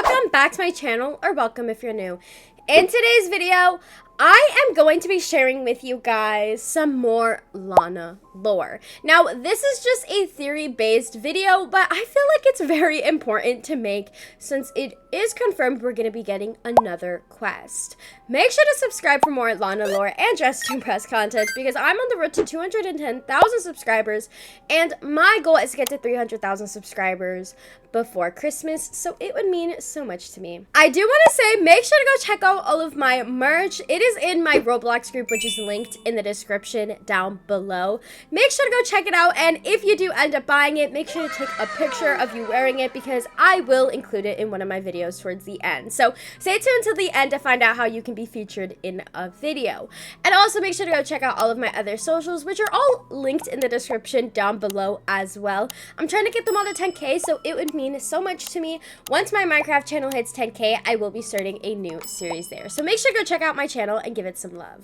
welcome back to my channel, or welcome if you're new. In today's video, I am going to be sharing with you guys some more Lana lore. Now, this is just a theory-based video, but I feel like it's very important to make since it is confirmed we're going to be getting another quest. Make sure to subscribe for more Lana lore and Dress to Impress content because I'm on the road to 210,000 subscribers, and my goal is to get to 300,000 subscribers before Christmas, so it would mean so much to me. I do want to say, make sure to go check out all of my merch. It is in my Roblox group, which is linked in the description down below. Make sure to go check it out, and if you do end up buying it, make sure to take a picture of you wearing it because I will include it in one of my videos towards the end. So stay tuned till the end to find out how you can be featured in a video. And also make sure to go check out all of my other socials, which are all linked in the description down below as well. I'm trying to get them all to 10K, so it would mean so much to me. Once my Minecraft channel hits 10K, I will be starting a new series there. So make sure to go check out my channel and give it some love.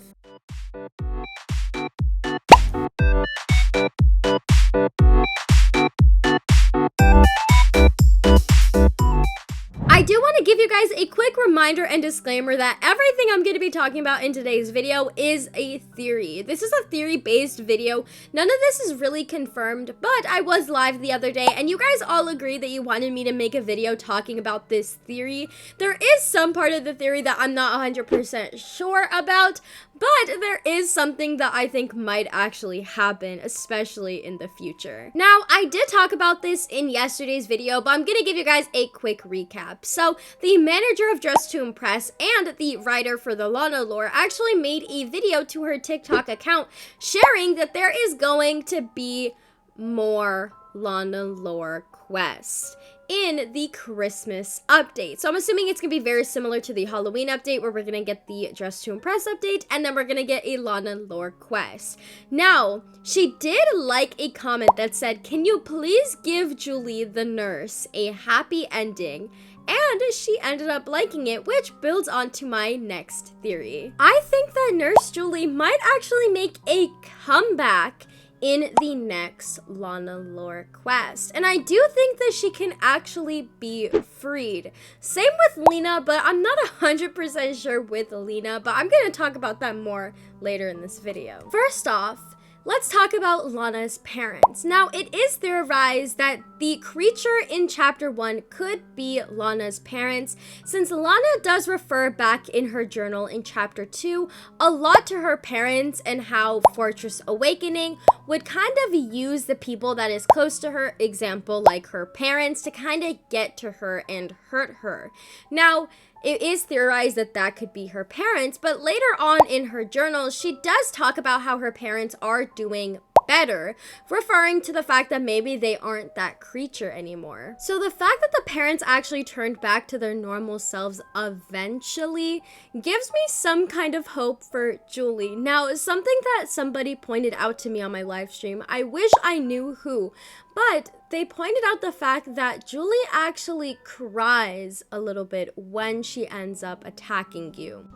I do want to give you guys a quick reminder and disclaimer that everything I'm going to be talking about in today's video is a theory. This is a theory-based video. None of this is really confirmed, but I was live the other day and you guys all agreed that you wanted me to make a video talking about this theory. There is some part of the theory that I'm not 100% sure about, but there is something that I think might actually happen, especially in the future. Now, I did talk about this in yesterday's video, but I'm going to give you guys a quick recap. So, the manager of Dress to Impress and the writer for the Lana lore actually made a video to her TikTok account sharing that there is going to be more Lana lore quests in the Christmas update. So I'm assuming it's gonna be very similar to the Halloween update where we're gonna get the Dress to Impress update and then we're gonna get a Lana lore quest. Now, she did like a comment that said, "Can you please give Julie the nurse a happy ending?" And she ended up liking it, which builds on to my next theory. I think that Nurse Julie might actually make a comeback in the next Lana lore quest. And I do think that she can actually be freed. Same with Lena, but I'm not 100% sure with Lena, but I'm gonna talk about that more later in this video. First off, let's talk about Lana's parents. Now, it is theorized that the creature in Chapter 1 could be Lana's parents, since Lana does refer back in her journal in Chapter 2 a lot to her parents and how Fortress Awakening would kind of use the people that is close to her, example like her parents, to kind of get to her and hurt her. Now, it is theorized that that could be her parents, but later on in her journal, she does talk about how her parents are doing better, referring to the fact that maybe they aren't that creature anymore. So the fact that the parents actually turned back to their normal selves eventually gives me some kind of hope for Julie. Now, something that somebody pointed out to me on my live stream, I wish I knew who, but they pointed out the fact that Julie actually cries a little bit when she ends up attacking you.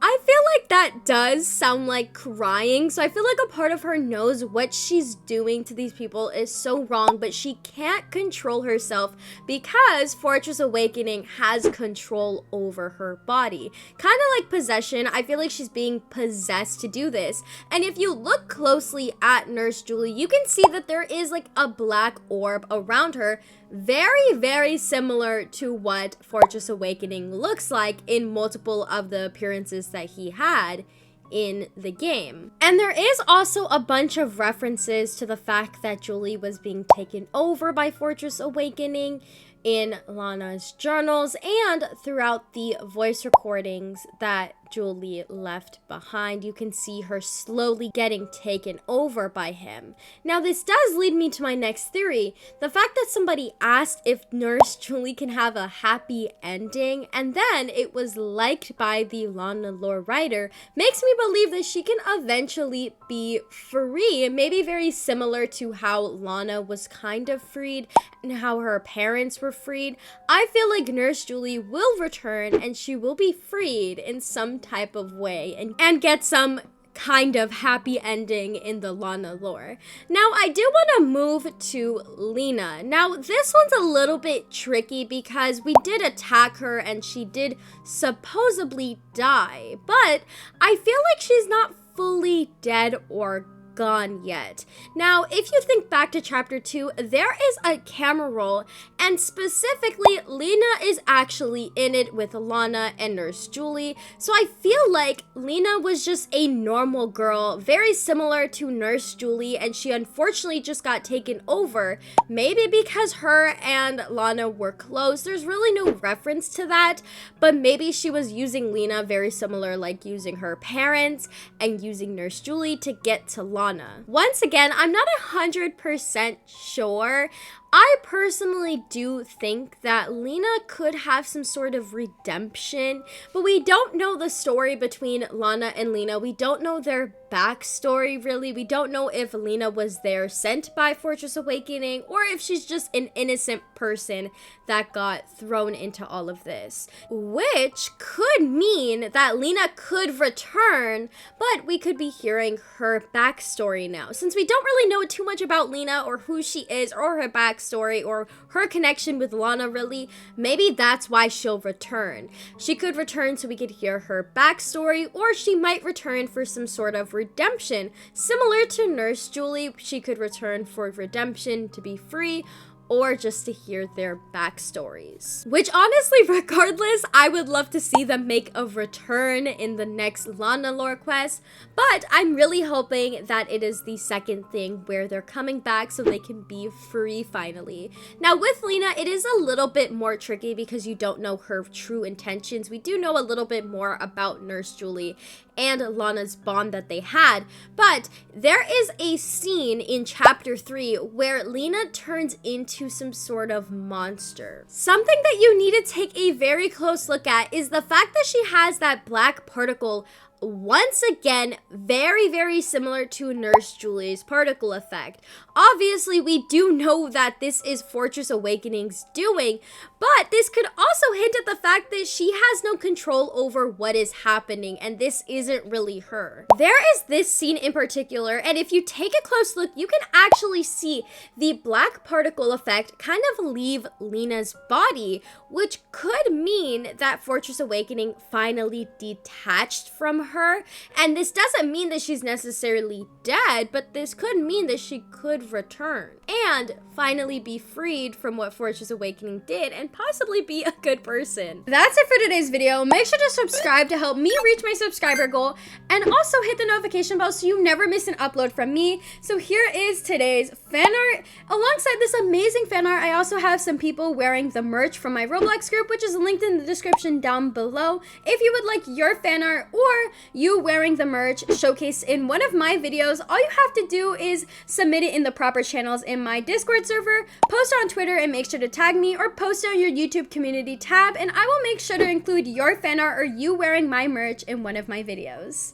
I feel like that does sound like crying, so I feel like a part of her knows what she's doing to these people is so wrong, but she can't control herself because Fortress Awakening has control over her body. Kind of like possession, I feel like she's being possessed to do this. And if you look closely at Nurse Julie, you can see that there is like a black orb around her, very, very similar to what Fortress Awakening looks like in multiple of the appearances that he had in the game. And there is also a bunch of references to the fact that Julie was being taken over by Fortress Awakening in Lana's journals and throughout the voice recordings that Julie left behind. You can see her slowly getting taken over by him. Now, this does lead me to my next theory. The fact that somebody asked if Nurse Julie can have a happy ending, and then it was liked by the Lana lore writer, makes me believe that she can eventually be free, maybe very similar to how Lana was kind of freed and how her parents were freed. I feel like Nurse Julie will return and she will be freed in some type of way and get some kind of happy ending in the Lana lore. Now, I do want to move to Lena. Now, this one's a little bit tricky because we did attack her and she did supposedly die, but I feel like she's not fully dead or gone yet. Now, if you think back to chapter 2, there is a camera roll, and specifically, Lena is actually in it with Lana and Nurse Julie, so I feel like Lena was just a normal girl, very similar to Nurse Julie, and she unfortunately just got taken over, maybe because her and Lana were close. There's really no reference to that, but maybe she was using Lena very similar, like using her parents and using Nurse Julie to get to Lana. Once again, I'm not 100% sure. I personally do think that Lena could have some sort of redemption, but we don't know the story between Lana and Lena. We don't know their backstory, really. We don't know if Lena was there sent by Fortress Awakening or if she's just an innocent person that got thrown into all of this, which could mean that Lena could return, but we could be hearing her backstory now. Since we don't really know too much about Lena or who she is or her backstory or her connection with Lana, really, maybe that's why she'll return. She could return so we could hear her backstory, or she might return for some sort of redemption. Similar to Nurse Julie, she could return for redemption to be free, or just to hear their backstories. Which honestly, regardless, I would love to see them make a return in the next Lana lore quest, but I'm really hoping that it is the second thing where they're coming back so they can be free finally. Now with Lena, it is a little bit more tricky because you don't know her true intentions. We do know a little bit more about Nurse Julie and Lana's bond that they had, but there is a scene in chapter 3 where Lena turns into some sort of monster. Something that you need to take a very close look at is the fact that she has that black particle. Once again, very, very similar to Nurse Julie's particle effect. Obviously, we do know that this is Fortress Awakening's doing, but this could also hint at the fact that she has no control over what is happening, and this isn't really her. There is this scene in particular, and if you take a close look, you can actually see the black particle effect kind of leave Lena's body, which could mean that Fortress Awakening finally detached from her. And this doesn't mean that she's necessarily dead, but this could mean that she could return and finally be freed from what Fortress Awakening did and possibly be a good person. That's it for today's video. Make sure to subscribe to help me reach my subscriber goal, and also hit the notification bell so you never miss an upload from me. So here is today's fan art. Alongside this amazing fan art, I also have some people wearing the merch from my Roblox group, which is linked in the description down below. If you would like your fan art or you wearing the merch showcased in one of my videos, all you have to do is submit it in the proper channels in my Discord server, post on Twitter and make sure to tag me, or post on your YouTube community tab, and I will make sure to include your fan art or you wearing my merch in one of my videos.